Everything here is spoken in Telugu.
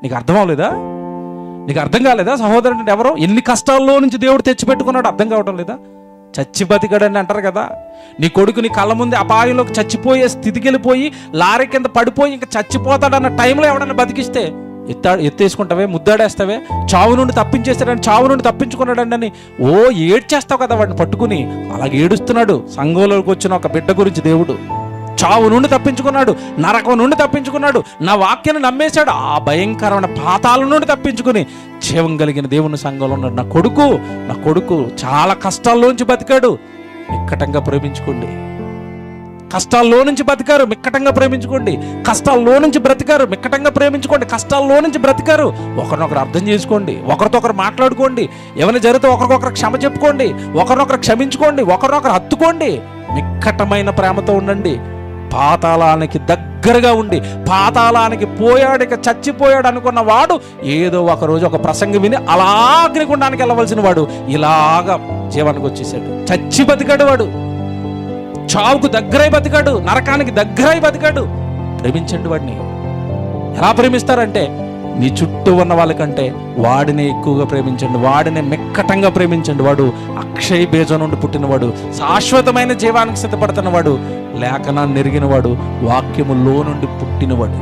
నీకు అర్థం అవ్వలేదా? నీకు అర్థం కాలేదా? సహోదరుడు అంటే ఎవరో, ఎన్ని కష్టాల్లో నుంచి దేవుడు తెచ్చిపెట్టుకున్నాడు అర్థం కావటం లేదా? చచ్చి బతికాడని అంటారు కదా. నీ కొడుకు నీ కళ్ళ ముందే అపాయంలోకి చచ్చిపోయే స్థితికి వెళ్ళిపోయి లారీ కింద పడిపోయి ఇంకా చచ్చిపోతాడన్న టైంలో ఎవడన్నా బతికిస్తే ఎత్తేసుకుంటావే, ముద్దాడేస్తావే, చావు నుండి తప్పించేస్తాడని, చావు నుండి తప్పించుకున్నాడండి అని ఏడ్చేస్తావు కదా వాడిని పట్టుకుని. అలాగే ఏడుస్తున్నాడు సంఘంలోకి వచ్చిన ఒక బిడ్డ గురించి దేవుడు. చావు నుండి తప్పించుకున్నాడు, నరకం నుండి తప్పించుకున్నాడు, నా వాక్యాన్ని నమ్మేశాడు, ఆ భయంకరమైన పాతాల నుండి తప్పించుకుని జీవం కలిగిన దేవుని సంఘంలో ఉన్నాడు. నా కొడుకు చాలా కష్టాల్లోంచి బతికాడు. మిక్కటంగా ప్రేమించుకోండి. కష్టాల్లో నుంచి బతికారు, మిక్కటంగా ప్రేమించుకోండి. కష్టాల్లో నుంచి బ్రతికారు, మిక్కటంగా ప్రేమించుకోండి. కష్టాల్లో నుంచి బ్రతికారు, ఒకరినొకరు అర్థం చేసుకోండి, ఒకరితో ఒకరు మాట్లాడుకోండి, ఏమైనా జరిగితే ఒకరికొకరు క్షమ చెప్పుకోండి, ఒకరినొకరు క్షమించుకోండి, ఒకరినొకరు హత్తుకోండి. మిక్కటమైన ప్రేమతో ఉండండి. పాతాళానికి దగ్గరగా ఉండి, పాతాళానికి పోయాడు, ఇక చచ్చిపోయాడు అనుకున్న వాడు ఏదో ఒక రోజు ఒక ప్రసంగం విని అలా అగ్నిగుండానికి వెళ్ళవలసిన వాడు ఇలాగా జీవానికి వచ్చేసాడు. చచ్చి బతికాడు వాడు, చావుకు దగ్గరై బతికాడు, నరకానికి దగ్గరై బతికాడు. ప్రేమించండి వాడిని. ఎలా ప్రేమిస్తారంటే నీ చుట్టూ ఉన్న వాళ్ళకంటే వాడిని ఎక్కువగా ప్రేమించండి, వాడిని మిక్కటంగా ప్రేమించండి. వాడు అక్షయ బీజం నుండి పుట్టినవాడు, శాశ్వతమైన జీవానికి సిద్ధపడుతున్నవాడు, లేఖనాన్ని ఎరిగినవాడు, వాక్యములో నుండి పుట్టినవాడు.